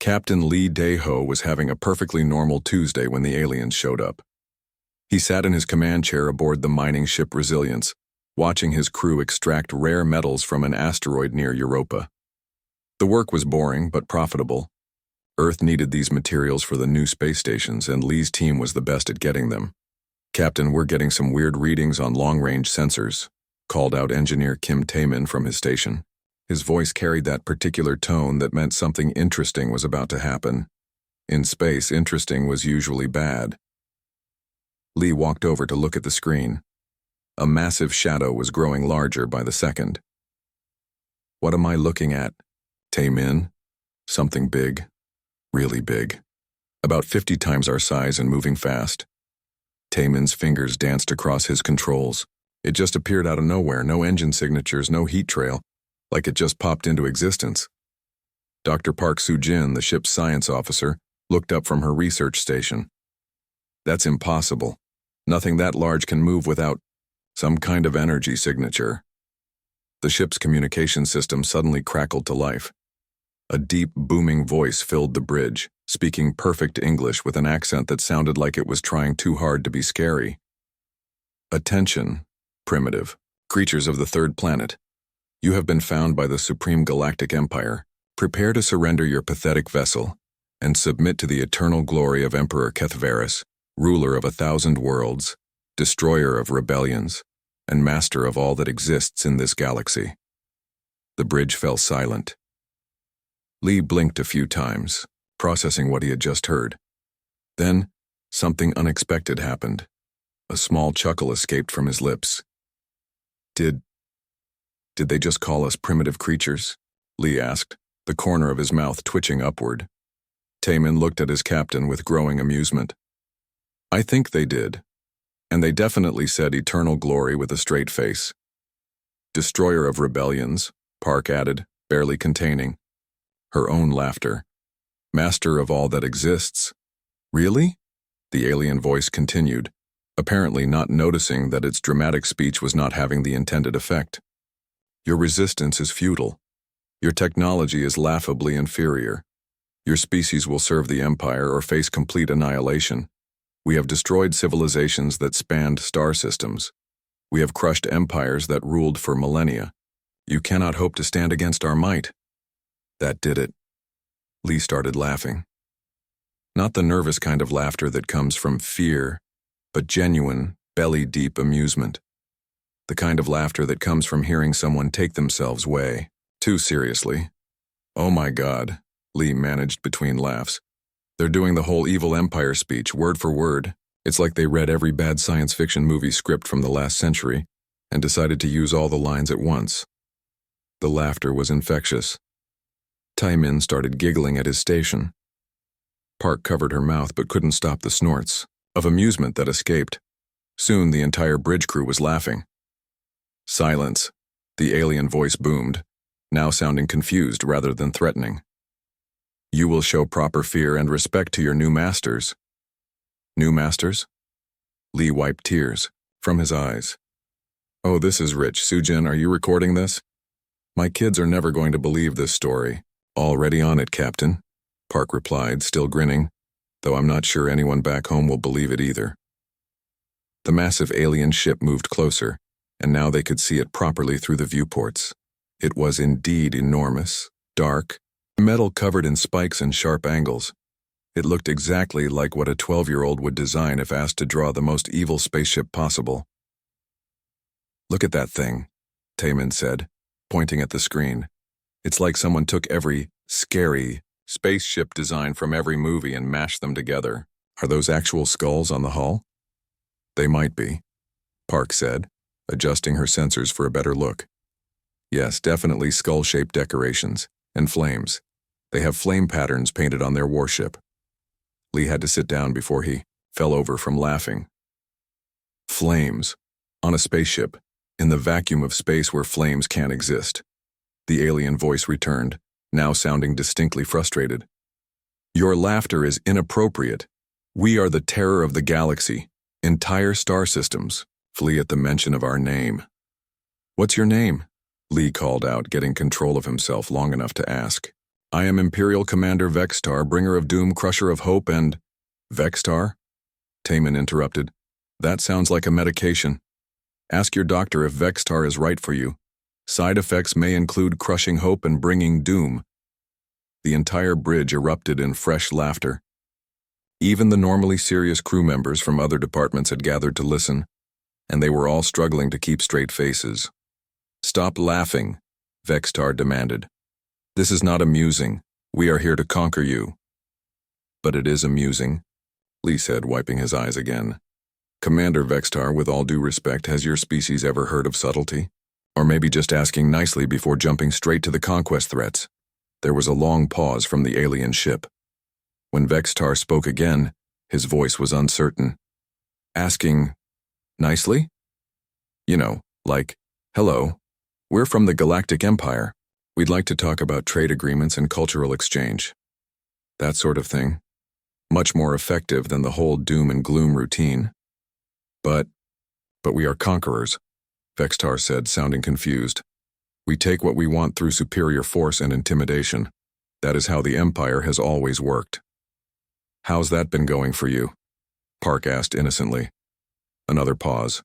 Captain Lee Dae-ho was having a perfectly normal Tuesday when the aliens showed up. He sat in his command chair aboard the mining ship Resilience, watching his crew extract rare metals from an asteroid near Europa. The work was boring but profitable. Earth needed these materials for the new space stations, and Lee's team was the best at getting them. "Captain, we're getting some weird readings on long-range sensors," called out Engineer Kim Taemin from his station. His voice carried that particular tone that meant something interesting was about to happen. In space, interesting was usually bad. Lee walked over to look at the screen. A massive shadow was growing larger by the second. "What am I looking at?" Taemin. "Something big. Really big. About 50 times our size and moving fast." Taemin's fingers danced across his controls. It just appeared out of nowhere, no engine signatures, no heat trail, like it just popped into existence. Dr. Park Soo-jin, the ship's science officer, looked up from her research station. "That's impossible. Nothing that large can move without some kind of energy signature." The ship's communication system suddenly crackled to life. A deep, booming voice filled the bridge, speaking perfect English with an accent that sounded like it was trying too hard to be scary. "Attention, primitive creatures of the third planet. You have been found by the Supreme Galactic Empire. Prepare to surrender your pathetic vessel and submit to the eternal glory of Emperor Kethvaris, ruler of 1,000 worlds, destroyer of rebellions, and master of all that exists in this galaxy." The bridge fell silent. Lee blinked a few times, processing what he had just heard. Then, something unexpected happened. A small chuckle escaped from his lips. Did they just call us primitive creatures?" Lee asked, the corner of his mouth twitching upward. Taemin looked at his captain with growing amusement. "I think they did. And they definitely said eternal glory with a straight face." "Destroyer of rebellions," Park added, barely containing her own laughter. "Master of all that exists." "Really?" The alien voice continued, apparently not noticing that its dramatic speech was not having the intended effect. "Your resistance is futile. Your technology is laughably inferior. Your species will serve the Empire or face complete annihilation. We have destroyed civilizations that spanned star systems. We have crushed empires that ruled for millennia. You cannot hope to stand against our might." That did it. Lee started laughing. Not the nervous kind of laughter that comes from fear, but genuine, belly-deep amusement. The kind of laughter that comes from hearing someone take themselves way too seriously. "Oh my God," Lee managed between laughs. "They're doing the whole evil empire speech, word for word. It's like they read every bad science fiction movie script from the last century and decided to use all the lines at once." The laughter was infectious. Taemin started giggling at his station. Park covered her mouth but couldn't stop the snorts of amusement that escaped. Soon the entire bridge crew was laughing. "Silence," the alien voice boomed, now sounding confused rather than threatening. "You will show proper fear and respect to your new masters." "New masters?" Lee wiped tears from his eyes. "Oh, this is rich. Soo-jin, are you recording this? My kids are never going to believe this story." "Already on it, Captain," Park replied, still grinning, though I'm not sure anyone back home will believe it either. The massive alien ship moved closer, and now they could see it properly through the viewports. It was indeed enormous, dark, metal covered in spikes and sharp angles. It looked exactly like what a 12-year-old would design if asked to draw the most evil spaceship possible. "Look at that thing," Taemin said, pointing at the screen. "It's like someone took every scary spaceship design from every movie and mashed them together." "Are those actual skulls on the hull?" "They might be," Park said, adjusting her sensors for a better look. "Yes, definitely skull-shaped decorations. And flames. They have flame patterns painted on their warship." Lee had to sit down before he fell over from laughing. Flames. On a spaceship. In the vacuum of space where flames can't exist. The alien voice returned, now sounding distinctly frustrated. "Your laughter is inappropriate. We are the terror of the galaxy. Entire star systems flee at the mention of our name." "What's your name?" Lee called out, getting control of himself long enough to ask. I am Imperial Commander Vextar, bringer of doom, crusher of hope, and— Vextar? Taman interrupted. That sounds like a medication. Ask your doctor if Vextar is right for you. Side effects may include crushing hope and bringing doom. The entire bridge erupted in fresh laughter. Even the normally serious crew members from other departments had gathered to listen, and they were all struggling to keep straight faces. Stop laughing, Vextar demanded. This is not amusing. We are here to conquer you. But it is amusing, Lee said, wiping his eyes again. Commander Vextar, with all due respect, has your species ever heard of subtlety? Or maybe just asking nicely before jumping straight to the conquest threats? There was a long pause from the alien ship. When Vextar spoke again, his voice was uncertain. Asking nicely? You know, like, hello, we're from the Galactic Empire. We'd like to talk about trade agreements and cultural exchange. That sort of thing. Much more effective than the whole doom and gloom routine. But we are conquerors, Vextar said, sounding confused. We take what we want through superior force and intimidation. That is how the Empire has always worked. How's that been going for you? Park asked innocently. Another pause.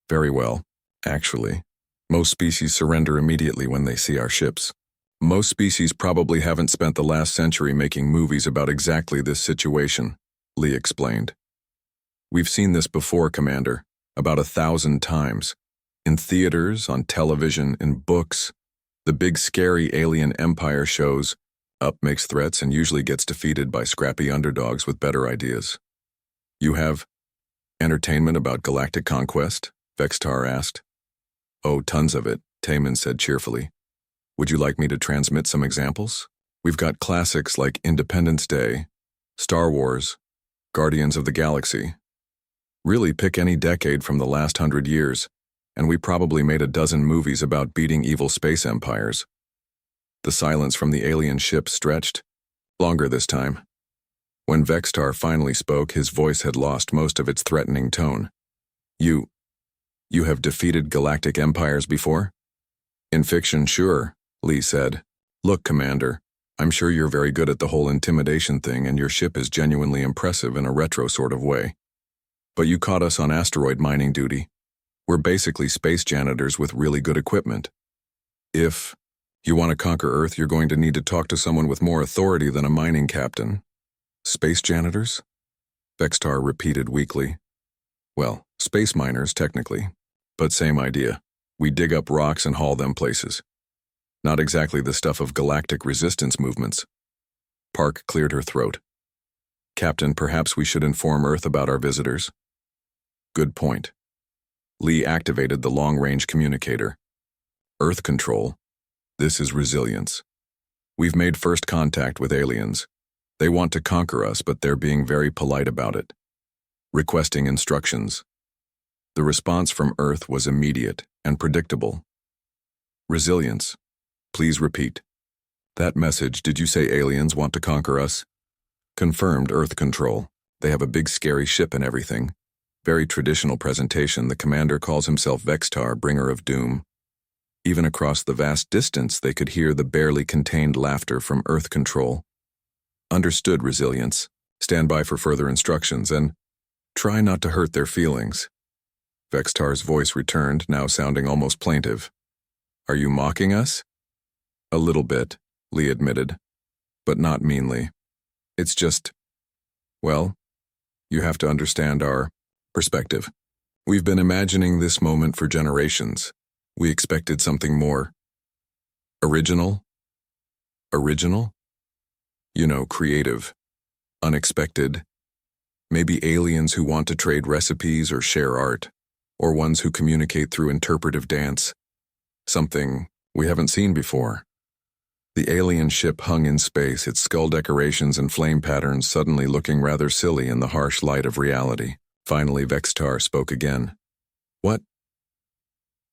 Very well, actually. Most species surrender immediately when they see our ships. Most species probably haven't spent the last century making movies about exactly this situation, Lee explained. We've seen this before, Commander, about 1,000 times. In theaters, on television, in books. The big scary alien empire shows up makes threats and usually gets defeated by scrappy underdogs with better ideas. You have entertainment about galactic conquest? Vextar asked. Oh, tons of it, Taman said cheerfully. Would you like me to transmit some examples? We've got classics like Independence Day, Star Wars, Guardians of the Galaxy. Really pick any decade from the last 100 years, and we probably made a dozen movies about beating evil space empires. The silence from the alien ship stretched, longer this time. When Vextar finally spoke, his voice had lost most of its threatening tone. You have defeated galactic empires before? In fiction, sure, Lee said. Look, Commander, I'm sure you're very good at the whole intimidation thing and your ship is genuinely impressive in a retro sort of way. But you caught us on asteroid mining duty. We're basically space janitors with really good equipment. If you want to conquer Earth, you're going to need to talk to someone with more authority than a mining captain. Space janitors? Vextar repeated weakly. Well, space miners, technically. But same idea. We dig up rocks and haul them places. Not exactly the stuff of galactic resistance movements. Park cleared her throat. Captain, perhaps we should inform Earth about our visitors. Good point. Lee activated the long-range communicator. Earth control. This is resilience. We've made first contact with aliens. They want to conquer us, but they're being very polite about it. Requesting instructions. The response from Earth was immediate and predictable. Resilience. Please repeat. That message, did you say aliens want to conquer us? Confirmed, Earth control. They have a big scary ship and everything. Very traditional presentation. The commander calls himself Vextar, bringer of doom. Even across the vast distance, they could hear the barely contained laughter from Earth control. Understood, resilience. Stand by for further instructions and try not to hurt their feelings. Vextar's voice returned, now sounding almost plaintive. Are you mocking us? A little bit, Lee admitted, but not meanly. It's just, well, you have to understand our perspective. We've been imagining this moment for generations. We expected something more original? Original? You know, creative, unexpected. Maybe aliens who want to trade recipes or share art, or ones who communicate through interpretive dance. Something we haven't seen before. The alien ship hung in space, its skull decorations and flame patterns suddenly looking rather silly in the harsh light of reality. Finally, Vextar spoke again.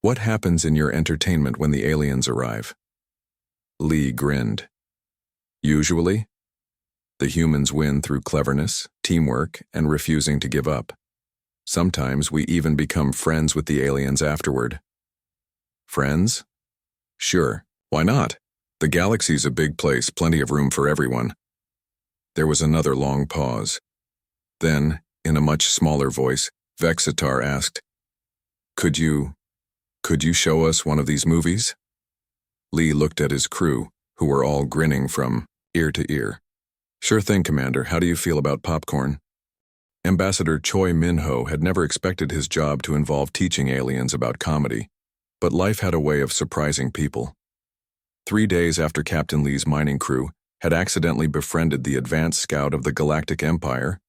What happens in your entertainment when the aliens arrive? Lee grinned. Usually, the humans win through cleverness, teamwork, and refusing to give up. Sometimes we even become friends with the aliens afterward. Friends? Sure, why not? The galaxy's a big place, plenty of room for everyone. There was another long pause. Then, in a much smaller voice, Vexitar asked, Could you show us one of these movies? Lee looked at his crew, who were all grinning from ear to ear. Sure thing, Commander. How do you feel about popcorn? Ambassador Choi Min-ho had never expected his job to involve teaching aliens about comedy, but life had a way of surprising people. 3 days after Captain Lee's mining crew had accidentally befriended the advanced scout of the Galactic Empire,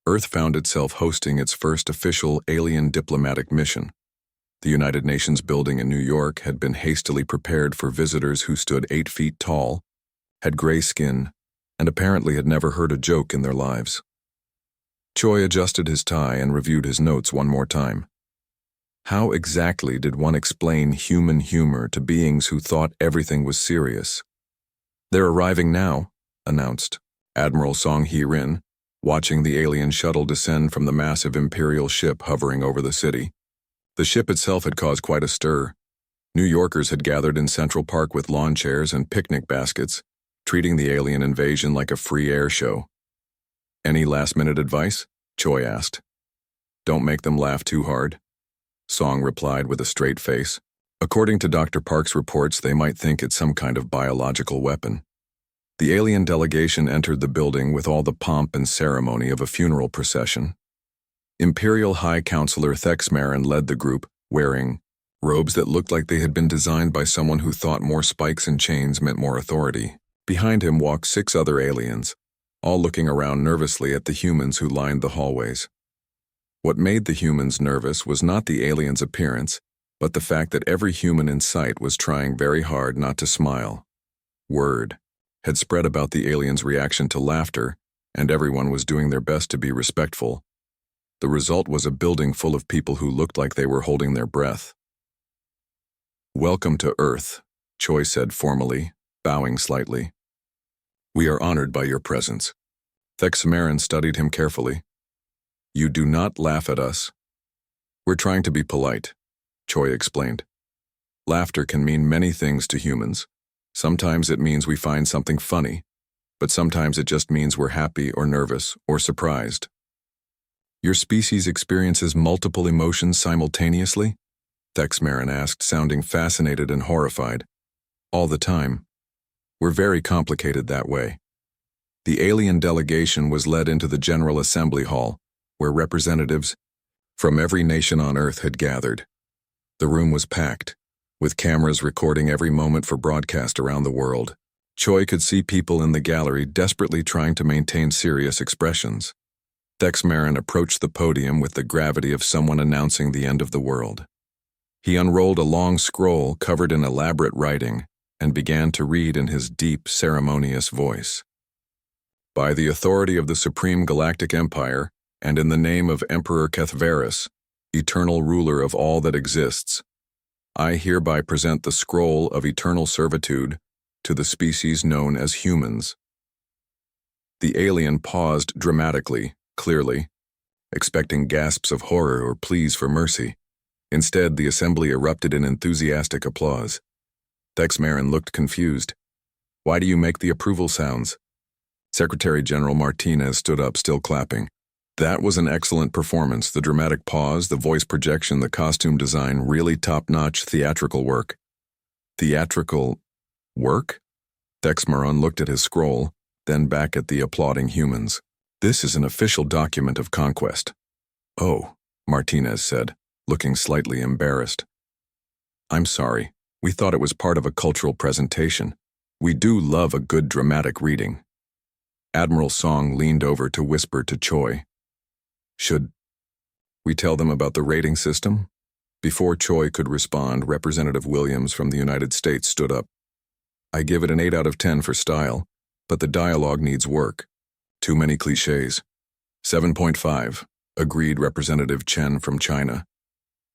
Earth found itself hosting its first official alien diplomatic mission. The United Nations building in New York had been hastily prepared for visitors who stood 8 feet tall, had gray skin, and apparently had never heard a joke in their lives. Choi adjusted his tie and reviewed his notes one more time. How exactly did one explain human humor to beings who thought everything was serious? They're arriving now, announced Admiral Song Hee-rin, watching the alien shuttle descend from the massive Imperial ship hovering over the city. The ship itself had caused quite a stir. New Yorkers had gathered in Central Park with lawn chairs and picnic baskets, treating the alien invasion like a free air show. Any last-minute advice? Choi asked. Don't make them laugh too hard, Song replied with a straight face. According to Dr. Park's reports, they might think it's some kind of biological weapon. The alien delegation entered the building with all the pomp and ceremony of a funeral procession. Imperial High Counselor Thexmarin led the group, wearing robes that looked like they had been designed by someone who thought more spikes and chains meant more authority. Behind him walked 6 other aliens, all looking around nervously at the humans who lined the hallways. What made the humans nervous was not the aliens' appearance, but the fact that every human in sight was trying very hard not to smile. Word had spread about the aliens' reaction to laughter, and everyone was doing their best to be respectful. The result was a building full of people who looked like they were holding their breath. Welcome to Earth, Choi said formally, bowing slightly. We are honored by your presence. Thexmarin studied him carefully. You do not laugh at us. We're trying to be polite, Choi explained. Laughter can mean many things to humans. Sometimes it means we find something funny, but sometimes it just means we're happy or nervous or surprised. Your species experiences multiple emotions simultaneously? Thexmarin asked, sounding fascinated and horrified. All the time. We're very complicated that way. The alien delegation was led into the General Assembly Hall, where representatives from every nation on Earth had gathered. The room was packed, with cameras recording every moment for broadcast around the world. Choi could see people in the gallery desperately trying to maintain serious expressions. Thexmarin approached the podium with the gravity of someone announcing the end of the world. He unrolled a long scroll covered in elaborate writing and began to read in his deep, ceremonious voice. By the authority of the Supreme Galactic Empire, and in the name of Emperor Kethvaris, eternal ruler of all that exists, I hereby present the scroll of eternal servitude to the species known as humans. The alien paused dramatically, clearly, expecting gasps of horror or pleas for mercy. Instead, the assembly erupted in enthusiastic applause. Thexmarin looked confused. Why do you make the approval sounds? Secretary General Martinez stood up, still clapping. That was an excellent performance. The dramatic pause, the voice projection, the costume design, really top-notch theatrical work. Theatrical work? Thexmarin looked at his scroll, then back at the applauding humans. This is an official document of conquest. Oh, Martinez said, looking slightly embarrassed. I'm sorry. We thought it was part of a cultural presentation. We do love a good dramatic reading. Admiral Song leaned over to whisper to Choi. Should we tell them about the rating system? Before Choi could respond, Representative Williams from the United States stood up. I give it an 8 out of 10 for style, but the dialogue needs work. Too many cliches. 7.5, agreed Representative Chen from China.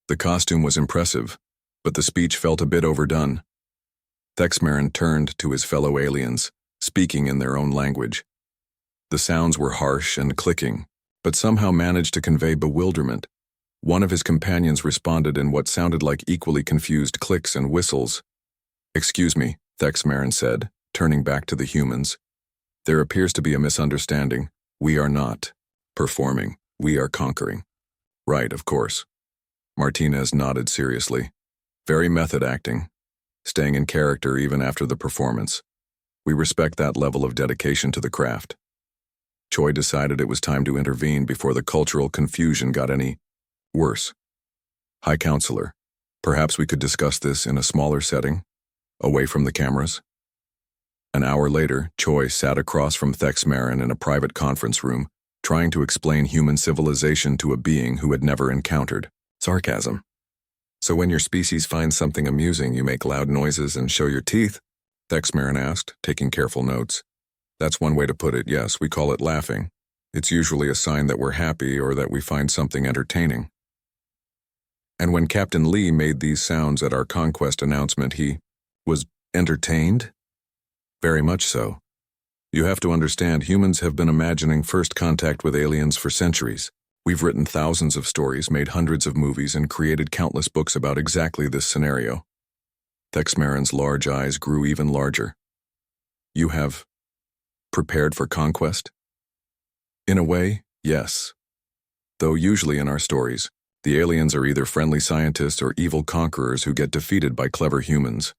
The costume was impressive, but the speech felt a bit overdone. Thexmarin turned to his fellow aliens, speaking in their own language. The sounds were harsh and clicking, but somehow managed to convey bewilderment. One of his companions responded in what sounded like equally confused clicks and whistles. Excuse me, Thexmarin said, turning back to the humans. There appears to be a misunderstanding. We are not performing. We are conquering. Right, of course. Martinez nodded seriously. Very method acting. Staying in character even after the performance. We respect that level of dedication to the craft. Choi decided it was time to intervene before the cultural confusion got any worse. High Counselor, perhaps we could discuss this in a smaller setting, away from the cameras. An hour later, Choi sat across from Thexmarin in a private conference room, trying to explain human civilization to a being who had never encountered sarcasm. So when your species finds something amusing, you make loud noises and show your teeth? Thexmarin asked, taking careful notes. That's one way to put it, yes, we call it laughing. It's usually a sign that we're happy or that we find something entertaining. And when Captain Lee made these sounds at our conquest announcement, he was entertained? Very much so. You have to understand, humans have been imagining first contact with aliens for centuries. We've written thousands of stories, made hundreds of movies, and created countless books about exactly this scenario. Thexmarin's large eyes grew even larger. You have prepared for conquest? In a way, yes. Though usually in our stories, the aliens are either friendly scientists or evil conquerors who get defeated by clever humans.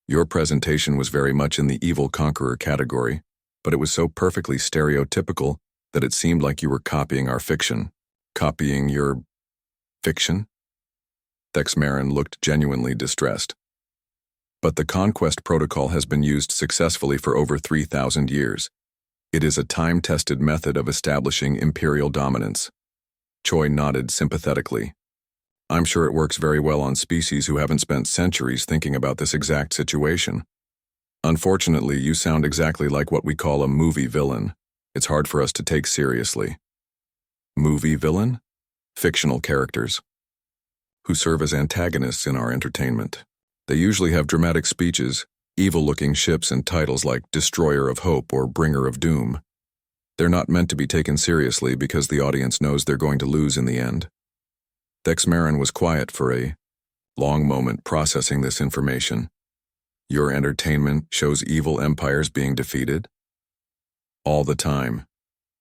Your presentation was very much in the evil conqueror category, but it was so perfectly stereotypical that it seemed like you were copying our fiction. Copying your fiction? Thexmarin looked genuinely distressed. But the conquest protocol has been used successfully for over 3,000 years. It is a time-tested method of establishing imperial dominance. Choi nodded sympathetically. I'm sure it works very well on species who haven't spent centuries thinking about this exact situation. Unfortunately, you sound exactly like what we call a movie villain. It's hard for us to take seriously. Movie villain? Fictional characters who serve as antagonists in our entertainment. They usually have dramatic speeches, evil-looking ships, and titles like Destroyer of Hope or Bringer of Doom. They're not meant to be taken seriously because the audience knows they're going to lose in the end. Thexmarin was quiet for a long moment, processing this information. Your entertainment shows evil empires being defeated? All the time.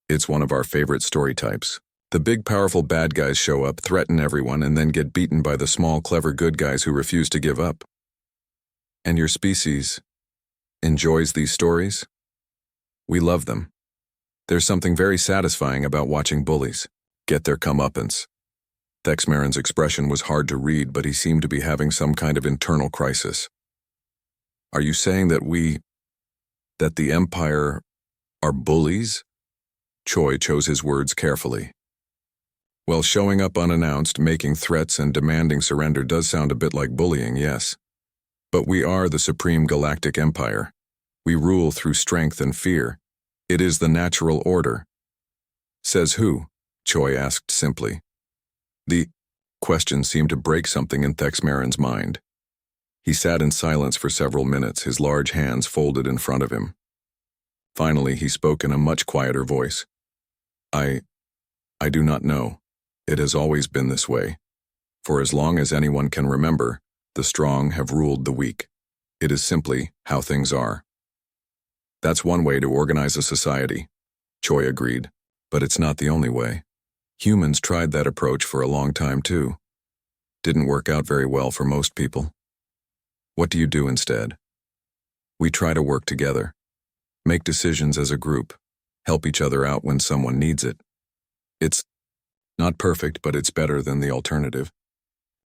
It's one of our favorite story types. The big powerful bad guys show up, threaten everyone, and then get beaten by the small clever good guys who refuse to give up. And your species enjoys these stories? We love them. There's something very satisfying about watching bullies get their comeuppance. Thexmarin's expression was hard to read, but he seemed to be having some kind of internal crisis. Are you saying that the Empire are bullies? Choi chose his words carefully. Well, showing up unannounced, making threats, and demanding surrender does sound a bit like bullying, yes. But we are the supreme galactic empire. We rule through strength and fear. It is the natural order. Says who? Choi asked simply. The question seemed to break something in Thexmarin's mind. He sat in silence for several minutes, his large hands folded in front of him. Finally, he spoke in a much quieter voice. I do not know. It has always been this way. For as long as anyone can remember, the strong have ruled the weak. It is simply how things are. That's one way to organize a society, Choi agreed, but it's not the only way. Humans tried that approach for a long time too. Didn't work out very well for most people. What do you do instead? We try to work together, make decisions as a group, help each other out when someone needs it. It's not perfect, but it's better than the alternative.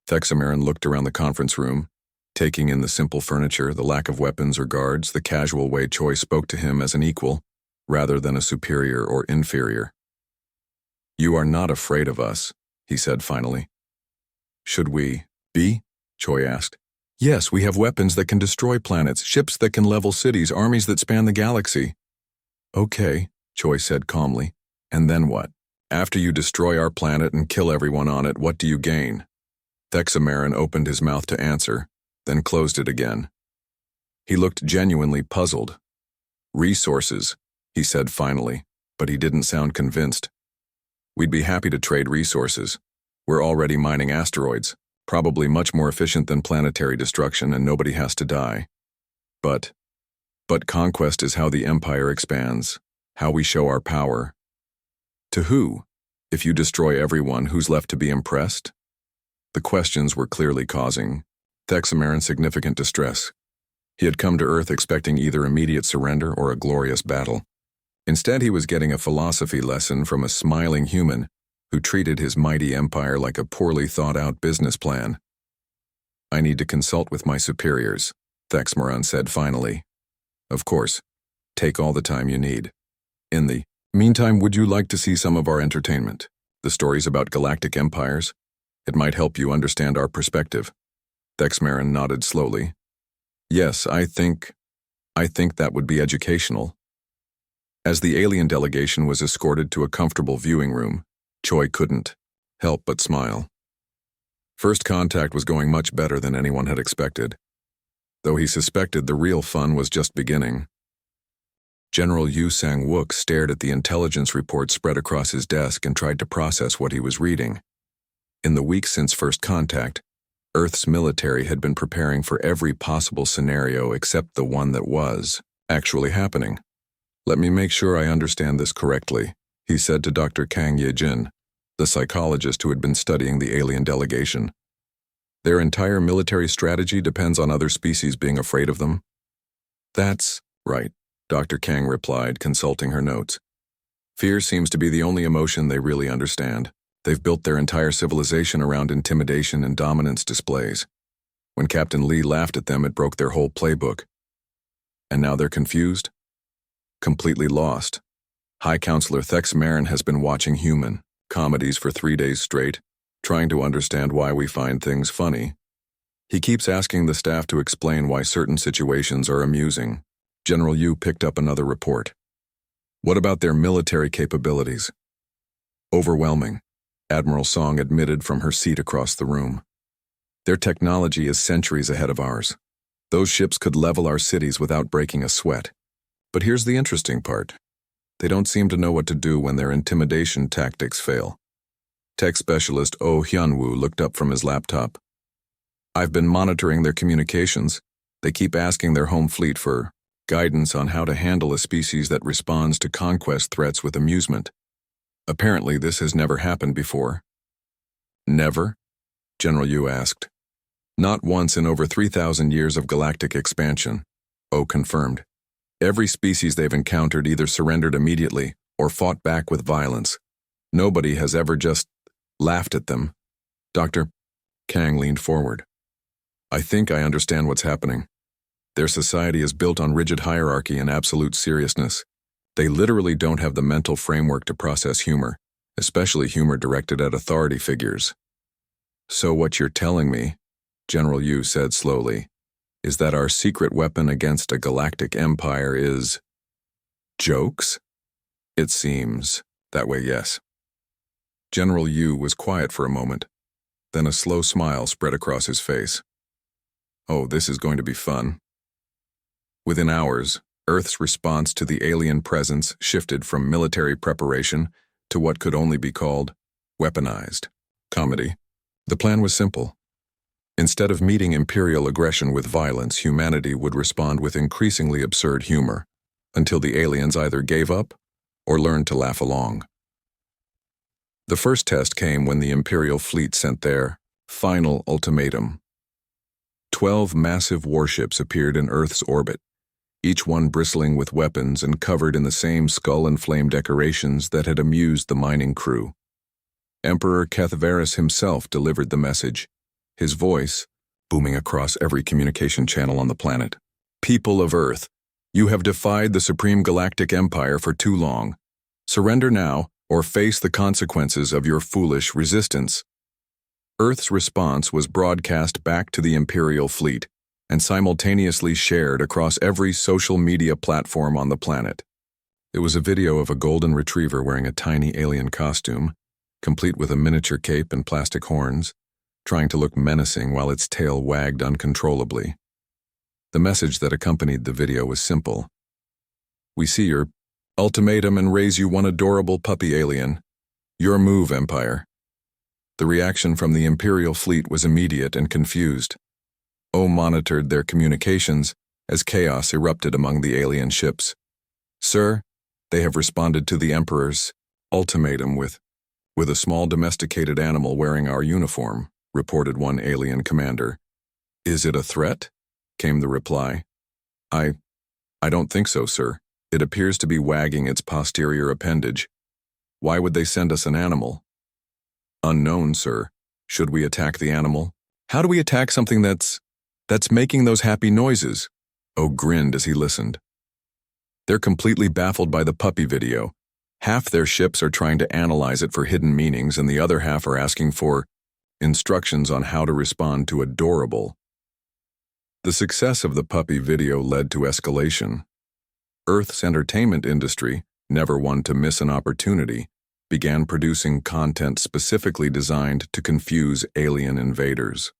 Thexmarin looked around the conference room, taking in the simple furniture, the lack of weapons or guards, the casual way Choi spoke to him as an equal, rather than a superior or inferior. You are not afraid of us, he said finally. Should we be? Choi asked. Yes, we have weapons that can destroy planets, ships that can level cities, armies that span the galaxy. Okay, Choi said calmly. And then what? After you destroy our planet and kill everyone on it, what do you gain? Thexmarin opened his mouth to answer, then closed it again. He looked genuinely puzzled. Resources, he said finally, but he didn't sound convinced. We'd be happy to trade resources. We're already mining asteroids, probably much more efficient than planetary destruction, and nobody has to die. But conquest is how the empire expands, how we show our power. To who? If you destroy everyone, who's left to be impressed? The questions were clearly causing Thexamaran significant distress. He had come to Earth expecting either immediate surrender or a glorious battle. Instead, he was getting a philosophy lesson from a smiling human who treated his mighty empire like a poorly thought-out business plan. I need to consult with my superiors, Thexamaran said finally. Of course, take all the time you need. In the meantime, would you like to see some of our entertainment? The stories about galactic empires? It might help you understand our perspective. Thexamaran nodded slowly. Yes, I think that would be educational. As the alien delegation was escorted to a comfortable viewing room, Choi couldn't help but smile. First contact was going much better than anyone had expected, though he suspected the real fun was just beginning. General Yu Sang-wook stared at the intelligence report spread across his desk and tried to process what he was reading. In the weeks since first contact, Earth's military had been preparing for every possible scenario except the one that was actually happening. Let me make sure I understand this correctly, he said to Dr. Kang Ye-jin, the psychologist who had been studying the alien delegation. Their entire military strategy depends on other species being afraid of them? That's right, Dr. Kang replied, consulting her notes. Fear seems to be the only emotion they really understand. They've built their entire civilization around intimidation and dominance displays. When Captain Lee laughed at them, it broke their whole playbook. And now they're confused? Completely lost. High Counselor Thexamaran has been watching human comedies for 3 days straight, trying to understand why we find things funny. He keeps asking the staff to explain why certain situations are amusing. General Yu picked up another report. What about their military capabilities? Overwhelming, Admiral Song admitted from her seat across the room. Their technology is centuries ahead of ours. Those ships could level our cities without breaking a sweat. But here's the interesting part. They don't seem to know what to do when their intimidation tactics fail. Tech specialist Oh Hyunwoo looked up from his laptop. I've been monitoring their communications. They keep asking their home fleet for guidance on how to handle a species that responds to conquest threats with amusement. Apparently, this has never happened before. Never? General Yu asked. Not once in over 3,000 years of galactic expansion, Oh confirmed. Every species they've encountered either surrendered immediately or fought back with violence. Nobody has ever just laughed at them. Dr. Kang leaned forward. I think I understand what's happening. Their society is built on rigid hierarchy and absolute seriousness. They literally don't have the mental framework to process humor, especially humor directed at authority figures. So what you're telling me, General Yu said slowly, is that our secret weapon against a galactic empire is jokes? It seems that way, yes. General Yu was quiet for a moment. Then a slow smile spread across his face. Oh, this is going to be fun. Within hours, Earth's response to the alien presence shifted from military preparation to what could only be called weaponized comedy. The plan was simple. Instead of meeting imperial aggression with violence, humanity would respond with increasingly absurd humor, until the aliens either gave up or learned to laugh along. The first test came when the Imperial fleet sent their final ultimatum. 12 massive warships appeared in Earth's orbit, each one bristling with weapons and covered in the same skull and flame decorations that had amused the mining crew. Emperor Kethvaris himself delivered the message, his voice booming across every communication channel on the planet. People of Earth, you have defied the Supreme Galactic Empire for too long. Surrender now, or face the consequences of your foolish resistance. Earth's response was broadcast back to the Imperial fleet and simultaneously shared across every social media platform on the planet. It was a video of a golden retriever wearing a tiny alien costume, complete with a miniature cape and plastic horns, trying to look menacing while its tail wagged uncontrollably. The message that accompanied the video was simple. We see your ultimatum and raise you one adorable puppy alien. Your move, Empire. The reaction from the Imperial fleet was immediate and confused. O monitored their communications as chaos erupted among the alien ships. "Sir, they have responded to the Emperor's ultimatum with a small domesticated animal wearing our uniform," reported one alien commander. "Is it a threat?" came the reply. I don't think so, sir. It appears to be wagging its posterior appendage. Why would they send us an animal?" "Unknown, sir. Should we attack the animal?" "How do we attack something that's making those happy noises?" O grinned as he listened. "They're completely baffled by the puppy video. Half their ships are trying to analyze it for hidden meanings, and the other half are asking for instructions on how to respond to adorable." The success of the puppy video led to escalation. Earth's entertainment industry, never one to miss an opportunity, began producing content specifically designed to confuse alien invaders.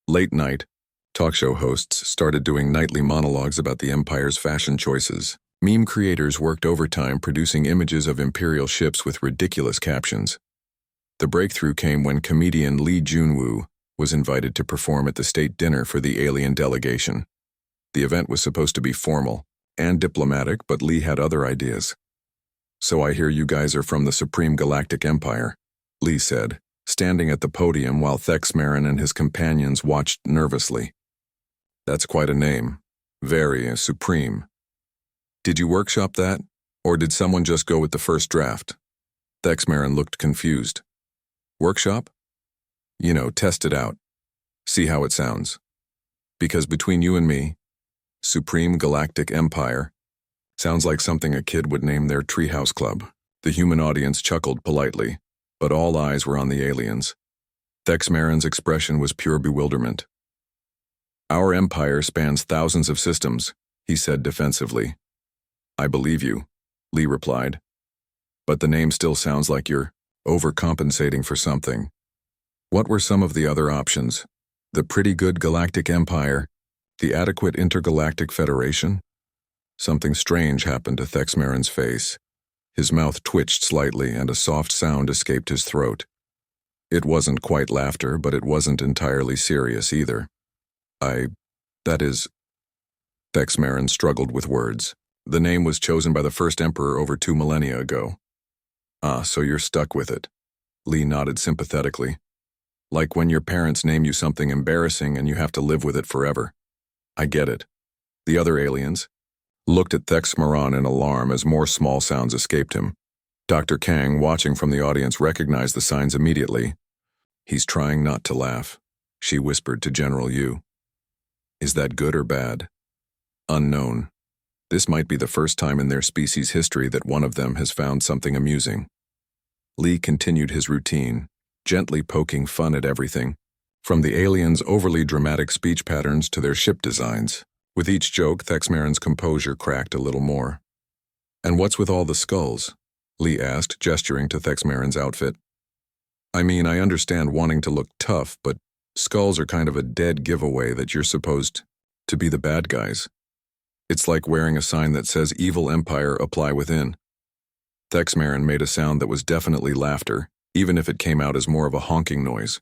Late night, talk show hosts started doing nightly monologues about the Empire's fashion choices. Meme creators worked overtime producing images of Imperial ships with ridiculous captions. The breakthrough came when comedian Lee Junwoo was invited to perform at the state dinner for the alien delegation. The event was supposed to be formal and diplomatic, but Lee had other ideas. "So I hear you guys are from the Supreme Galactic Empire," Lee said, standing at the podium while Thexmarin and his companions watched nervously. "That's quite a name. Very supreme. Did you workshop that, or did someone just go with the first draft?" Thexmarin looked confused. "Workshop? You know, test it out. See how it sounds. Because between you and me, Supreme Galactic Empire sounds like something a kid would name their treehouse club." The human audience chuckled politely, but all eyes were on the aliens. Thexmarin's expression was pure bewilderment. "Our empire spans thousands of systems," he said defensively. "I believe you," Lee replied. "But the name still sounds like you're overcompensating for something. What were some of the other options? The Pretty Good Galactic Empire? The Adequate Intergalactic Federation?" Something strange happened to Thexmarin's face. His mouth twitched slightly and a soft sound escaped his throat. It wasn't quite laughter, but it wasn't entirely serious either. That is... Thexmarin struggled with words. "The name was chosen by the first emperor over 2 millennia ago." "Ah, so you're stuck with it." Lee nodded sympathetically. "Like when your parents name you something embarrassing and you have to live with it forever." "I get it." The other aliens looked at Thexmarin in alarm as more small sounds escaped him. Dr. Kang, watching from the audience, recognized the signs immediately. "He's trying not to laugh," she whispered to General Yu. "Is that good or bad?" "Unknown. This might be the first time in their species' history that one of them has found something amusing." Lee continued his routine, gently poking fun at everything, from the aliens' overly dramatic speech patterns to their ship designs. With each joke, Thexmarin's composure cracked a little more. "And what's with all the skulls?" Lee asked, gesturing to Thexmarin's outfit. "I mean, I understand wanting to look tough, but skulls are kind of a dead giveaway that you're supposed to be the bad guys. It's like wearing a sign that says Evil Empire Apply Within." Thexmarin made a sound that was definitely laughter, even if it came out as more of a honking noise.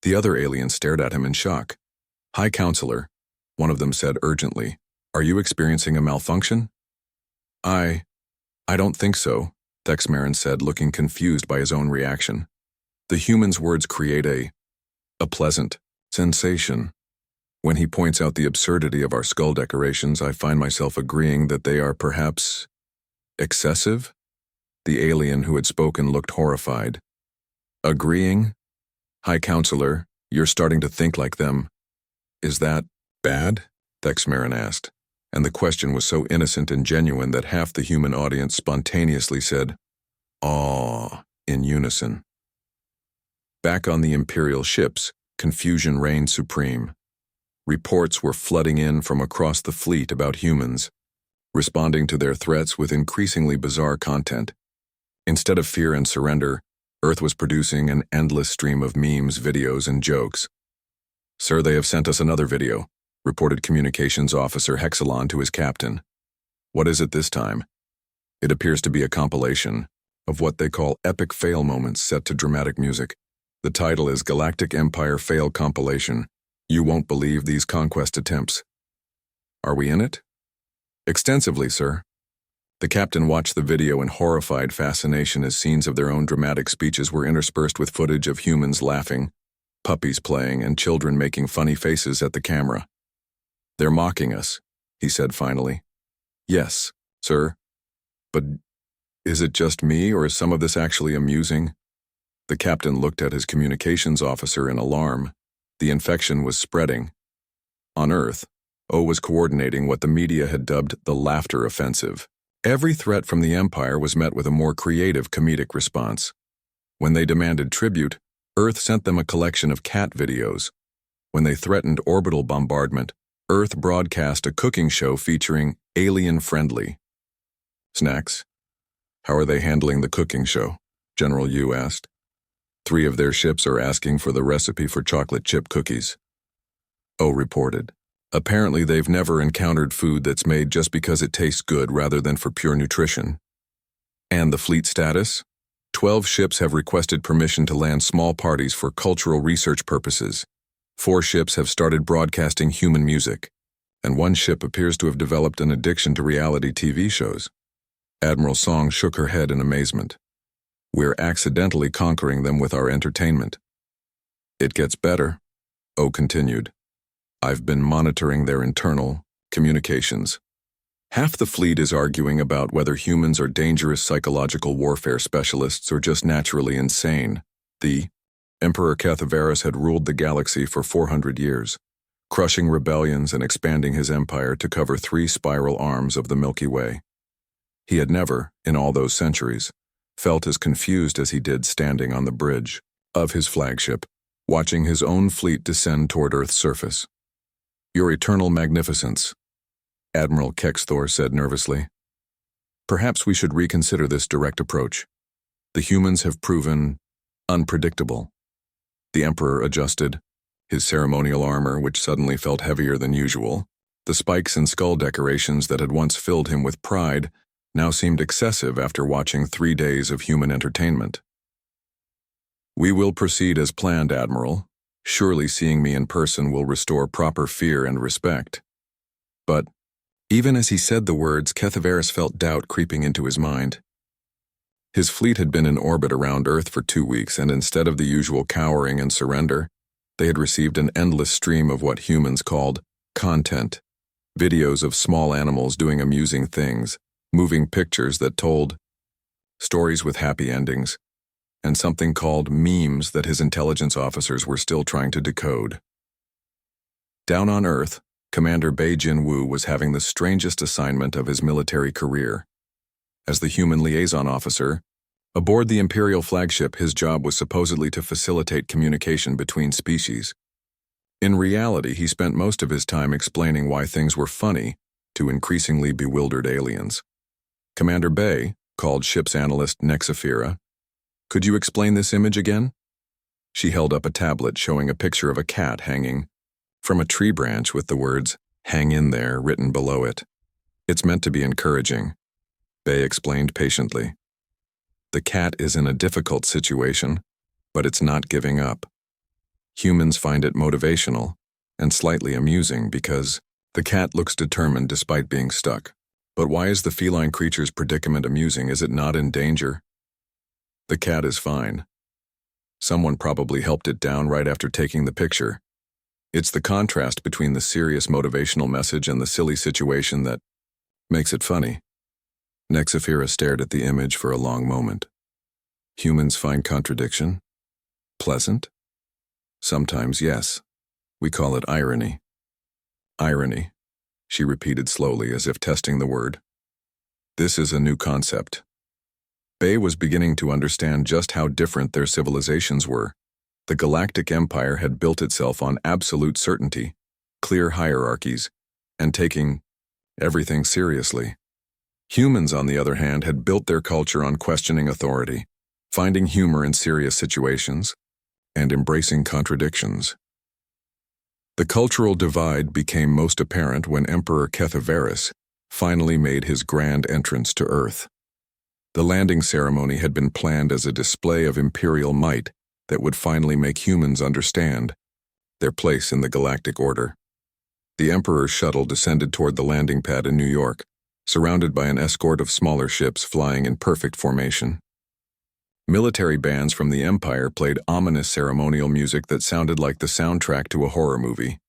The other aliens stared at him in shock. "High Counselor," one of them said urgently, "are you experiencing a malfunction?" I don't think so," Thexmarin said, looking confused by his own reaction. "The human's words create a pleasant sensation. When he points out the absurdity of our skull decorations, I find myself agreeing that they are perhaps excessive." The alien who had spoken looked horrified. "Agreeing? High Counselor, you're starting to think like them. Is that bad?" Thexmarin asked, and the question was so innocent and genuine that half the human audience spontaneously said, "Aw," in unison. Back on the Imperial ships, confusion reigned supreme. Reports were flooding in from across the fleet about humans, responding to their threats with increasingly bizarre content. Instead of fear and surrender, Earth was producing an endless stream of memes, videos, and jokes. "Sir, they have sent us another video," reported Communications Officer Hexalon to his captain. "What is it this time?" "It appears to be a compilation of what they call epic fail moments set to dramatic music. The title is Galactic Empire Fail Compilation. You won't believe these conquest attempts. Are we in it? Extensively, sir. The captain watched the video in horrified fascination as scenes of their own dramatic speeches were interspersed with footage of humans laughing, puppies playing, and children making funny faces at the camera. They're mocking us, he said finally. Yes, sir. But is it just me, or is some of this actually amusing? The captain looked at his communications officer in alarm. The infection was spreading. On Earth, O was coordinating what the media had dubbed the laughter offensive. Every threat from the Empire was met with a more creative comedic response. When they demanded tribute, Earth sent them a collection of cat videos. When they threatened orbital bombardment, Earth broadcast a cooking show featuring alien-friendly snacks. How are they handling the cooking show? General Yu asked. 3 of their ships are asking for the recipe for chocolate chip cookies. O reported. Apparently they've never encountered food that's made just because it tastes good rather than for pure nutrition. And the fleet status? 12 ships have requested permission to land small parties for cultural research purposes. 4 ships have started broadcasting human music, and 1 ship appears to have developed an addiction to reality TV shows. Admiral Song shook her head in amazement. We're accidentally conquering them with our entertainment. It gets better, O continued. I've been monitoring their internal communications. Half the fleet is arguing about whether humans are dangerous psychological warfare specialists or just naturally insane. The Emperor Kethavarus had ruled the galaxy for 400 years, crushing rebellions and expanding his empire to cover 3 spiral arms of the Milky Way. He had never, in all those centuries, felt as confused as he did standing on the bridge of his flagship, watching his own fleet descend toward Earth's surface. Your eternal magnificence, Admiral Kexthor said nervously. Perhaps we should reconsider this direct approach. The humans have proven unpredictable. The Emperor adjusted, his ceremonial armor, which suddenly felt heavier than usual. The spikes and skull decorations that had once filled him with pride now seemed excessive after watching 3 days of human entertainment. We will proceed as planned, Admiral. Surely seeing me in person will restore proper fear and respect. But, even as he said the words, Kethavarus felt doubt creeping into his mind. His fleet had been in orbit around Earth for 2 weeks, and instead of the usual cowering and surrender, they had received an endless stream of what humans called content. Videos of small animals doing amusing things, moving pictures that told stories with happy endings, and something called memes that his intelligence officers were still trying to decode. Down on Earth, Commander Bei Jin-woo was having the strangest assignment of his military career. As the human liaison officer, aboard the Imperial flagship, his job was supposedly to facilitate communication between species. In reality, he spent most of his time explaining why things were funny to increasingly bewildered aliens. Commander Bei called ship's analyst Nexaphira. Could you explain this image again? She held up a tablet showing a picture of a cat hanging from a tree branch with the words, "Hang in there," written below it. It's meant to be encouraging, Bei explained patiently. The cat is in a difficult situation, but it's not giving up. Humans find it motivational and slightly amusing because the cat looks determined despite being stuck. But why is the feline creature's predicament amusing? Is it not in danger? The cat is fine. Someone probably helped it down right after taking the picture. It's the contrast between the serious motivational message and the silly situation that makes it funny. Nexaphira stared at the image for a long moment. Humans find contradiction pleasant? Sometimes, yes. We call it irony. Irony, she repeated slowly as if testing the word. This is a new concept. Bei was beginning to understand just how different their civilizations were. The Galactic Empire had built itself on absolute certainty, clear hierarchies, and taking everything seriously. Humans, on the other hand, had built their culture on questioning authority, finding humor in serious situations, and embracing contradictions. The cultural divide became most apparent when Emperor Kethavarus finally made his grand entrance to Earth. The landing ceremony had been planned as a display of imperial might that would finally make humans understand their place in the galactic order. The Emperor's shuttle descended toward the landing pad in New York, surrounded by an escort of smaller ships flying in perfect formation. Military bands from the Empire played ominous ceremonial music that sounded like the soundtrack to a horror movie.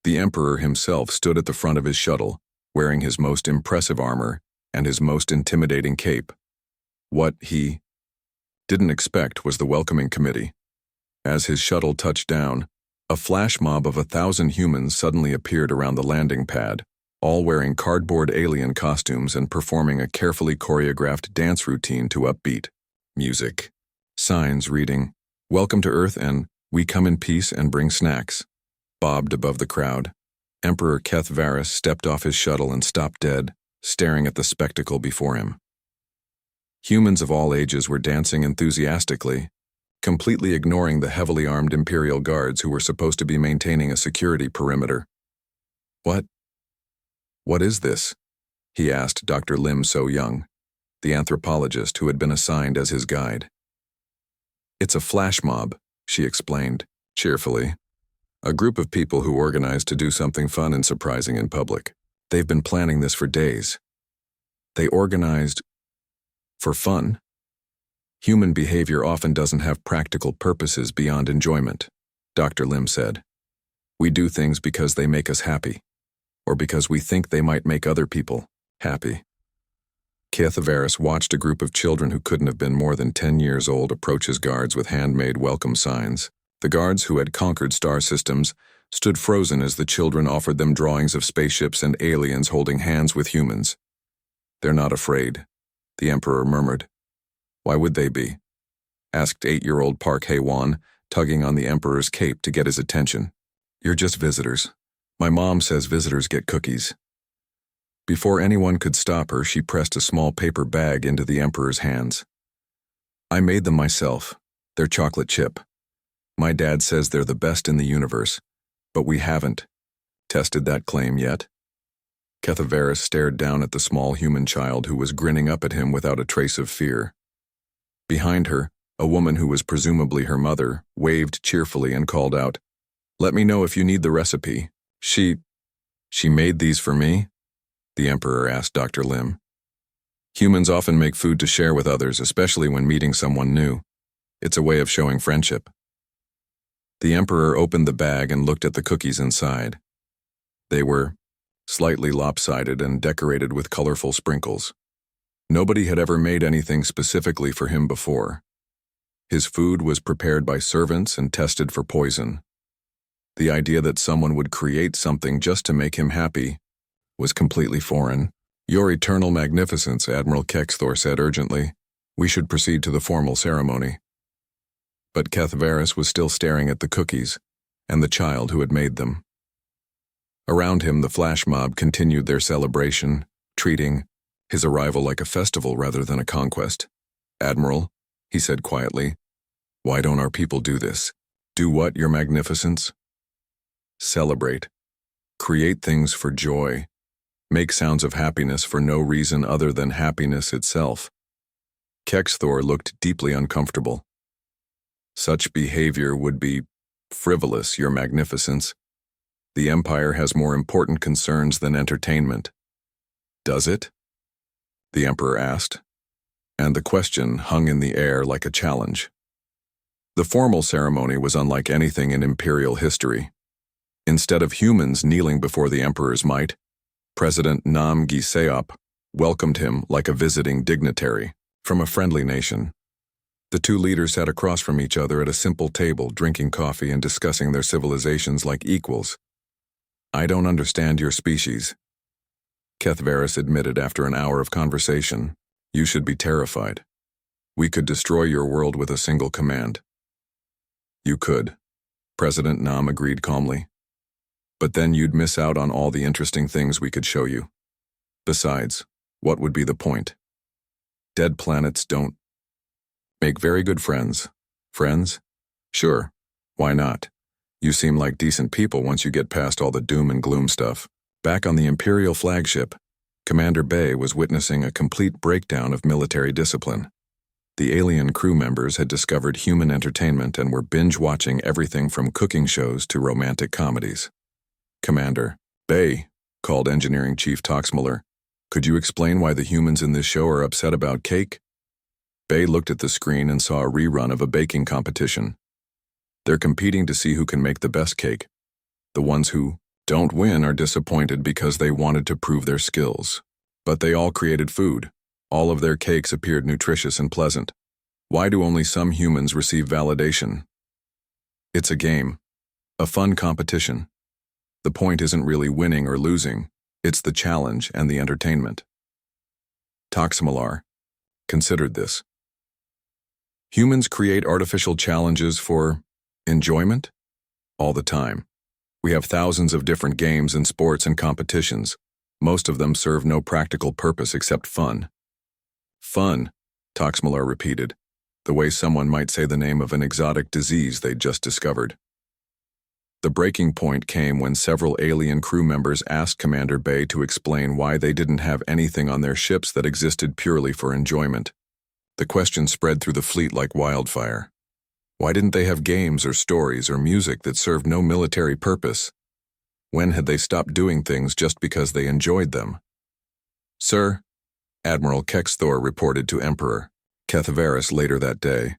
The Emperor himself stood at the front of his shuttle, wearing his most impressive armor and his most intimidating cape. What he didn't expect was the welcoming committee. As his shuttle touched down, a flash mob of 1,000 humans suddenly appeared around the landing pad, all wearing cardboard alien costumes and performing a carefully choreographed dance routine to upbeat music. Signs reading, "Welcome to Earth" and "We come in peace and bring snacks" bobbed above the crowd. Emperor Keth Varys stepped off his shuttle and stopped dead, staring at the spectacle before him. Humans of all ages were dancing enthusiastically, completely ignoring the heavily armed Imperial guards who were supposed to be maintaining a security perimeter. What is this?" he asked Dr. Lim So-young, the anthropologist who had been assigned as his guide. "It's a flash mob," she explained, cheerfully. "A group of people who organized to do something fun and surprising in public. They've been planning this for days. They organized for fun. Human behavior often doesn't have practical purposes beyond enjoyment," Dr. Lim said. "We do things because they make us happy, or because we think they might make other people happy." Keth Varys watched a group of children who couldn't have been more than 10 years old approach his guards with handmade welcome signs. The guards, who had conquered star systems, stood frozen as the children offered them drawings of spaceships and aliens holding hands with humans. "They're not afraid," the Emperor murmured. "Why would they be?" asked 8-year-old Park Hae-won, tugging on the Emperor's cape to get his attention. "You're just visitors. My mom says visitors get cookies." Before anyone could stop her, she pressed a small paper bag into the Emperor's hands. "I made them myself. They're chocolate chip. My dad says they're the best in the universe, but we haven't tested that claim yet." Keth Varys stared down at the small human child who was grinning up at him without a trace of fear. Behind her, a woman who was presumably her mother waved cheerfully and called out, "Let me know if you need the recipe." She made these for me?" the Emperor asked Dr. Lim. "Humans often make food to share with others, especially when meeting someone new. It's a way of showing friendship." The Emperor opened the bag and looked at the cookies inside. They were slightly lopsided and decorated with colorful sprinkles. Nobody had ever made anything specifically for him before. His food was prepared by servants and tested for poison. The idea that someone would create something just to make him happy was completely foreign. "Your Eternal Magnificence," Admiral Kexthor said urgently. "We should proceed to the formal ceremony." But Keth Varys was still staring at the cookies and the child who had made them. Around him, the flash mob continued their celebration, treating his arrival like a festival rather than a conquest. "Admiral," he said quietly, "why don't our people do this?" "Do what, Your Magnificence?" "Celebrate. Create things for joy. Make sounds of happiness for no reason other than happiness itself." Kexthor looked deeply uncomfortable. "Such behavior would be frivolous, Your Magnificence. The Empire has more important concerns than entertainment." "Does it?" the Emperor asked, and the question hung in the air like a challenge. The formal ceremony was unlike anything in Imperial history. Instead of humans kneeling before the Emperor's might, President Nam Gi-seop welcomed him like a visiting dignitary from a friendly nation. The two leaders sat across from each other at a simple table, drinking coffee and discussing their civilizations like equals. "I don't understand your species," Keth Varys admitted after an hour of conversation. "You should be terrified. We could destroy your world with a single command." "You could," President Nam agreed calmly. "But then you'd miss out on all the interesting things we could show you. Besides, what would be the point? Dead planets don't make very good friends." "Friends? Sure, why not? You seem like decent people once you get past all the doom and gloom stuff." Back on the Imperial flagship, Commander Bay was witnessing a complete breakdown of military discipline. The alien crew members had discovered human entertainment and were binge-watching everything from cooking shows to romantic comedies. "Commander," Bay, called Engineering Chief Toxmuller, could you explain why the humans in this show are upset about cake? Bay looked at the screen and saw a rerun of a baking competition. They're competing to see who can make the best cake. The ones who don't win are disappointed because they wanted to prove their skills. But they all created food. All of their cakes appeared nutritious and pleasant. Why do only some humans receive validation? It's a game. A fun competition. The point isn't really winning or losing. It's the challenge and the entertainment. Toxmuller considered this. Humans create artificial challenges for enjoyment? All the time. We have thousands of different games and sports and competitions. Most of them serve no practical purpose except fun. Fun, Toxmuller repeated, the way someone might say the name of an exotic disease they'd just discovered. The breaking point came when several alien crew members asked Commander Bay to explain why they didn't have anything on their ships that existed purely for enjoyment. The question spread through the fleet like wildfire. Why didn't they have games or stories or music that served no military purpose? When had they stopped doing things just because they enjoyed them? Sir, Admiral Kexthor reported to Emperor Kethavarus later that day,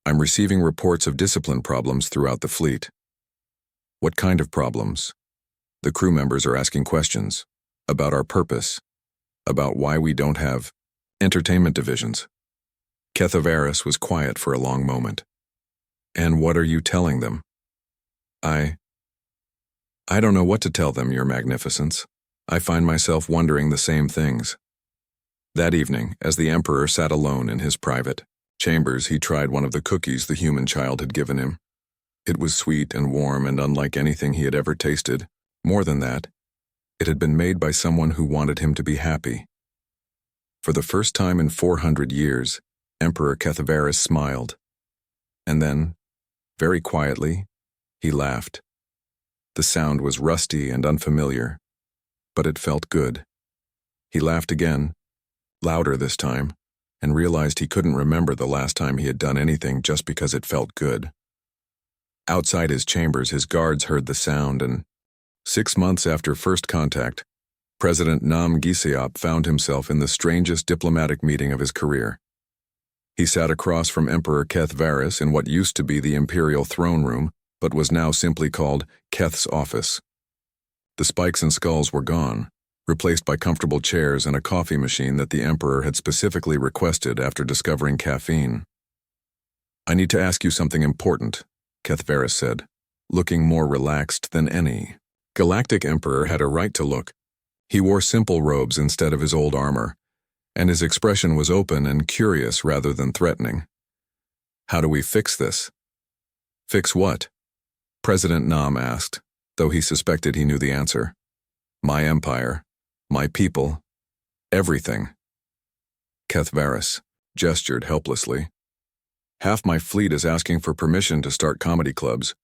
I'm receiving reports of discipline problems throughout the fleet. What kind of problems? The crew members are asking questions about our purpose, about why we don't have entertainment divisions. Kethavarus was quiet for a long moment. And what are you telling them? I don't know what to tell them, Your Magnificence. I find myself wondering the same things. That evening, as the Emperor sat alone in his private chambers, he tried one of the cookies the human child had given him. It was sweet and warm and unlike anything he had ever tasted. More than that, it had been made by someone who wanted him to be happy. For the first time in 400 years, Emperor Kethavarus smiled. And then, very quietly, he laughed. The sound was rusty and unfamiliar, but it felt good. He laughed again, louder this time, and realized he couldn't remember the last time he had done anything just because it felt good. Outside his chambers, his guards heard the sound, and 6 months after first contact, President Nam Giseop found himself in the strangest diplomatic meeting of his career. He sat across from Emperor Kethavarus in what used to be the Imperial throne room, but was now simply called Keth's office. The spikes and skulls were gone, replaced by comfortable chairs and a coffee machine that the Emperor had specifically requested after discovering caffeine. I need to ask you something important, Kethavarus said, looking more relaxed than any Galactic Emperor had a right to look. He wore simple robes instead of his old armor, and his expression was open and curious rather than threatening. How do we fix this? Fix what? President Nam asked, though he suspected he knew the answer. My empire, my people, everything. Kethavarus gestured helplessly. Half my fleet is asking for permission to start comedy clubs.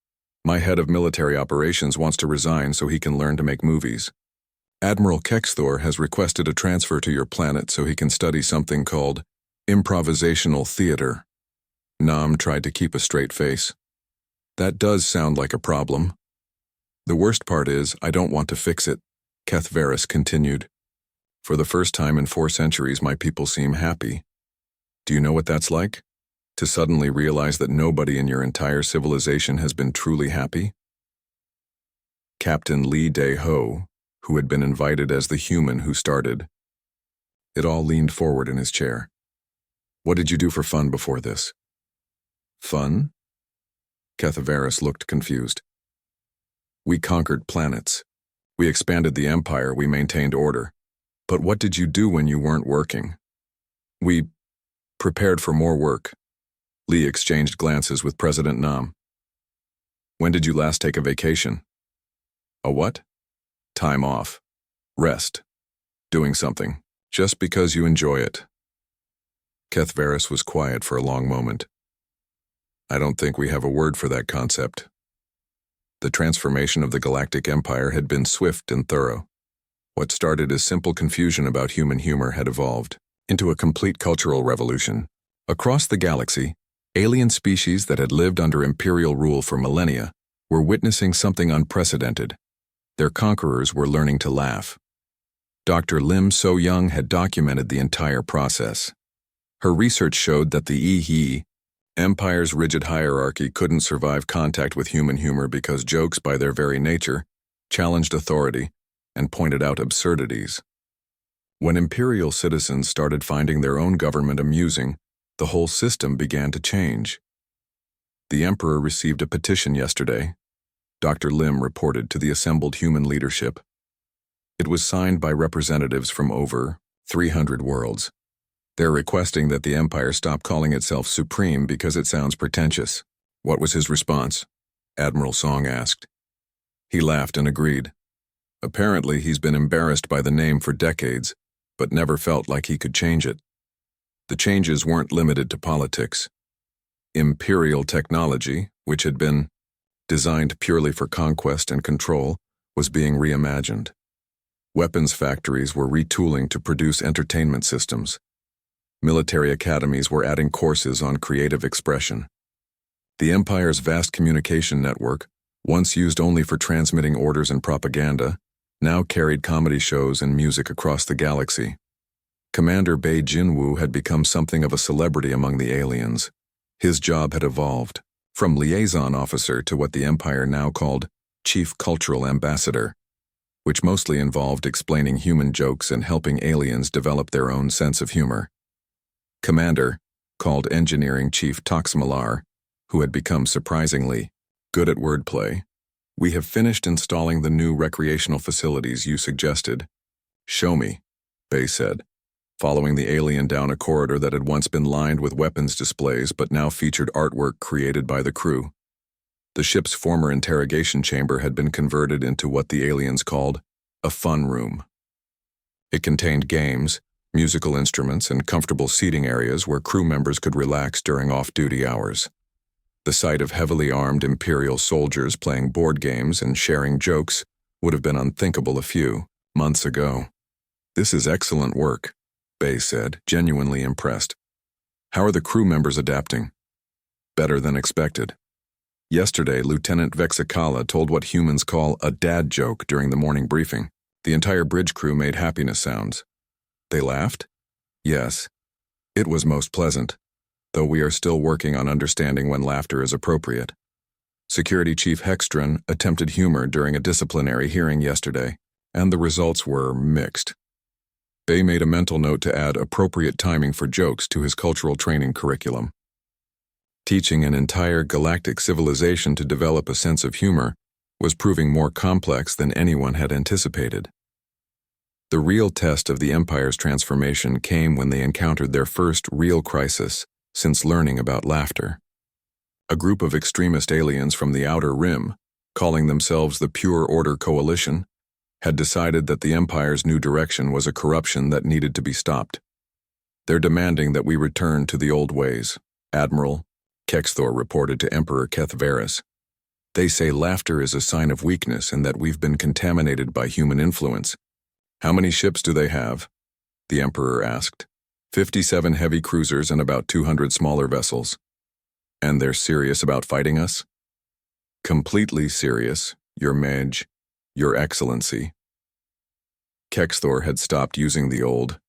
My head of military operations wants to resign so he can learn to make movies. Admiral Kexthor has requested a transfer to your planet so he can study something called improvisational theater. Nam tried to keep a straight face. That does sound like a problem. The worst part is, I don't want to fix it, Kethavarus continued. For the first time in 4 centuries, my people seem happy. Do you know what that's like? To suddenly realize that nobody in your entire civilization has been truly happy? Captain Lee Dae-ho, who had been invited as the human who started, it all leaned forward in his chair. What did you do for fun before this? Fun? Kethavarus looked confused. We conquered planets. We expanded the empire, we maintained order. But what did you do when you weren't working? We prepared for more work. Lee exchanged glances with President Nam. When did you last take a vacation? A what? Time off. Rest. Doing something. Just because you enjoy it. Kethavarus was quiet for a long moment. I don't think we have a word for that concept. The transformation of the Galactic Empire had been swift and thorough. What started as simple confusion about human humor had evolved into a complete cultural revolution. Across the galaxy, alien species that had lived under imperial rule for millennia were witnessing something unprecedented. Their conquerors were learning to laugh. Dr. Lim So-young had documented the entire process. Her research showed that the Yi Empire's rigid hierarchy couldn't survive contact with human humor because jokes, by their very nature, challenged authority and pointed out absurdities. When imperial citizens started finding their own government amusing, the whole system began to change. The Emperor received a petition yesterday, Dr. Lim reported to the assembled human leadership. It was signed by representatives from over 300 worlds. They're requesting that the Empire stop calling itself supreme because it sounds pretentious. What was his response? Admiral Song asked. He laughed and agreed. Apparently, he's been embarrassed by the name for decades, but never felt like he could change it. The changes weren't limited to politics. Imperial technology, which had been designed purely for conquest and control, was being reimagined. Weapons factories were retooling to produce entertainment systems. Military academies were adding courses on creative expression. The Empire's vast communication network, once used only for transmitting orders and propaganda, now carried comedy shows and music across the galaxy. Commander Bei Jinwu had become something of a celebrity among the aliens. His job had evolved, from liaison officer to what the Empire now called Chief Cultural Ambassador, which mostly involved explaining human jokes and helping aliens develop their own sense of humor. Commander, called Engineering Chief Toxmalar, who had become surprisingly good at wordplay. We have finished installing the new recreational facilities you suggested. Show me, Bei said, following the alien down a corridor that had once been lined with weapons displays but now featured artwork created by the crew. The ship's former interrogation chamber had been converted into what the aliens called a fun room. It contained games, musical instruments, and comfortable seating areas where crew members could relax during off-duty hours. The sight of heavily armed Imperial soldiers playing board games and sharing jokes would have been unthinkable a few months ago. This is excellent work, Bei said, genuinely impressed. How are the crew members adapting? Better than expected. Yesterday, Lieutenant Vexicala told what humans call a dad joke during the morning briefing. The entire bridge crew made happiness sounds. They laughed? Yes. It was most pleasant, though we are still working on understanding when laughter is appropriate. Security Chief Hextron attempted humor during a disciplinary hearing yesterday, and the results were mixed. Bei made a mental note to add appropriate timing for jokes to his cultural training curriculum. Teaching an entire galactic civilization to develop a sense of humor was proving more complex than anyone had anticipated. The real test of the Empire's transformation came when they encountered their first real crisis since learning about laughter. A group of extremist aliens from the Outer Rim, calling themselves the Pure Order Coalition, had decided that the Empire's new direction was a corruption that needed to be stopped. They're demanding that we return to the old ways, Admiral Kexthor reported to Emperor Keth Varys. They say laughter is a sign of weakness and that we've been contaminated by human influence. How many ships do they have? The Emperor asked. 57 heavy cruisers and about 200 smaller vessels. And they're serious about fighting us? Completely serious, Your Maj, Your Excellency. Kexthor had stopped using the old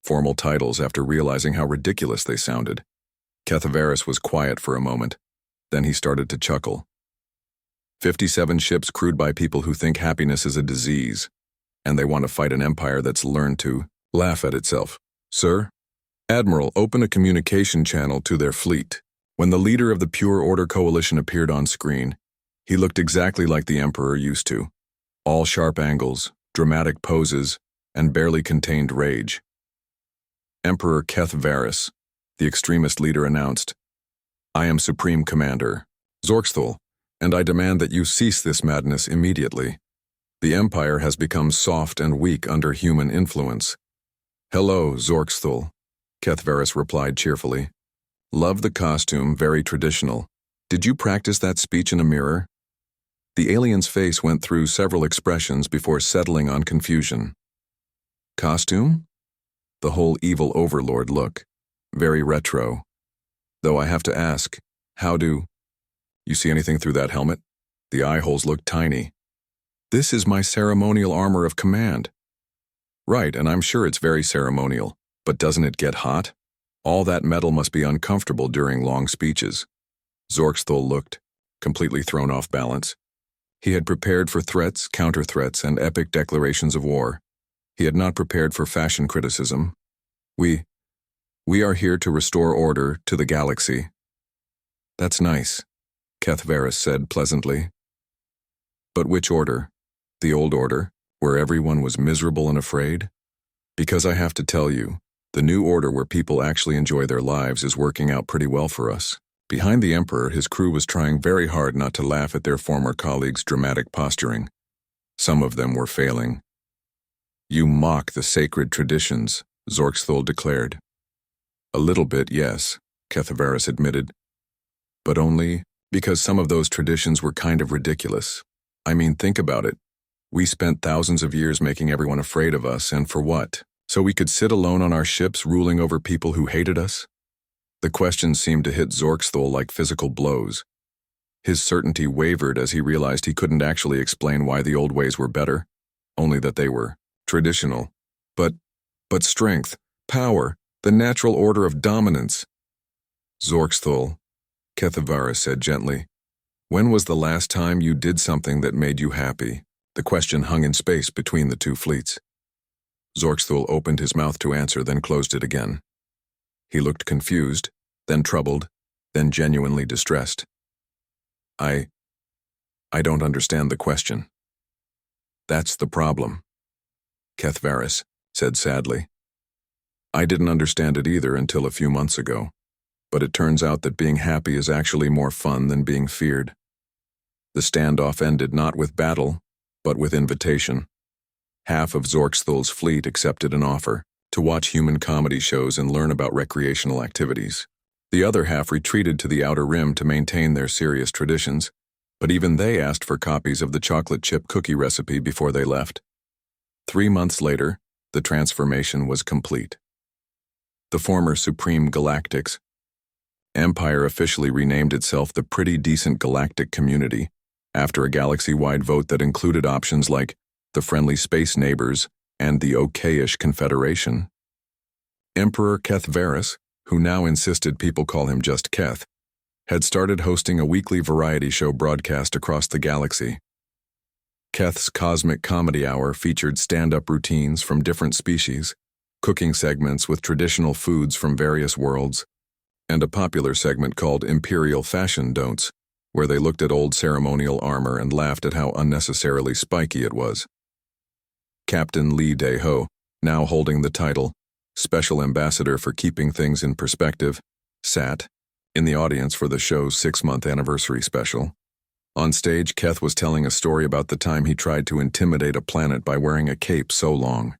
formal titles after realizing how ridiculous they sounded. Kethavaris was quiet for a moment. Then he started to chuckle. 57 ships crewed by people who think happiness is a disease, and they want to fight an empire that's learned to laugh at itself. Sir? Admiral, open a communication channel to their fleet. When the leader of the Pure Order Coalition appeared on screen, he looked exactly like the Emperor used to. All sharp angles, dramatic poses, and barely contained rage. Emperor Keth Varys, the extremist leader, announced, I am Supreme Commander, Zorxthul, and I demand that you cease this madness immediately. The Empire has become soft and weak under human influence. Hello, Zorxthul, Keth Varys replied cheerfully. Love the costume, very traditional. Did you practice that speech in a mirror? The alien's face went through several expressions before settling on confusion. Costume? The whole evil overlord look. Very retro. Though I have to ask, how do you see anything through that helmet? The eye holes look tiny. This is my ceremonial armor of command. Right, and I'm sure it's very ceremonial, but doesn't it get hot? All that metal must be uncomfortable during long speeches. Zorkthul looked, completely thrown off balance. He had prepared for threats, counter-threats, and epic declarations of war. He had not prepared for fashion criticism. We are here to restore order to the galaxy. That's nice, Keth Varys said pleasantly. But which order? The old order, where everyone was miserable and afraid? Because I have to tell you, the new order where people actually enjoy their lives is working out pretty well for us. Behind the Emperor, his crew was trying very hard not to laugh at their former colleagues' dramatic posturing. Some of them were failing. You mock the sacred traditions, Zorkthul declared. A little bit, yes, Keth Varys admitted. But only because some of those traditions were kind of ridiculous. I mean, think about it. We spent thousands of years making everyone afraid of us, and for what? So we could sit alone on our ships ruling over people who hated us? The question seemed to hit Zorkthul like physical blows. His certainty wavered as he realized he couldn't actually explain why the old ways were better, only that they were traditional. But strength, power, the natural order of dominance. Zorkthul, Keth Varys said gently, when was the last time you did something that made you happy? The question hung in space between the two fleets. Zorkthul opened his mouth to answer, then closed it again. He looked confused, then troubled, then genuinely distressed. I don't understand the question. That's the problem, Keth Varys said sadly. I didn't understand it either until a few months ago, but it turns out that being happy is actually more fun than being feared. The standoff ended not with battle, but with invitation. Half of Zorkthul's fleet accepted an offer to watch human comedy shows and learn about recreational activities. The other half retreated to the Outer Rim to maintain their serious traditions, but even they asked for copies of the chocolate chip cookie recipe before they left. 3 months later, the transformation was complete. The former Supreme Galactics Empire officially renamed itself the Pretty Decent Galactic Community, after a galaxy-wide vote that included options like the Friendly Space Neighbors and the Okay-ish Confederation. Emperor Keth Varys, who now insisted people call him just Keth, had started hosting a weekly variety show broadcast across the galaxy. Keth's Cosmic Comedy Hour featured stand-up routines from different species, cooking segments with traditional foods from various worlds, and a popular segment called Imperial Fashion Don'ts, where they looked at old ceremonial armor and laughed at how unnecessarily spiky it was. Captain Lee Dae-ho, now holding the title Special Ambassador for Keeping Things in Perspective, sat in the audience for the show's 6-month anniversary special. On stage, Keth was telling a story about the time he tried to intimidate a planet by wearing a cape so long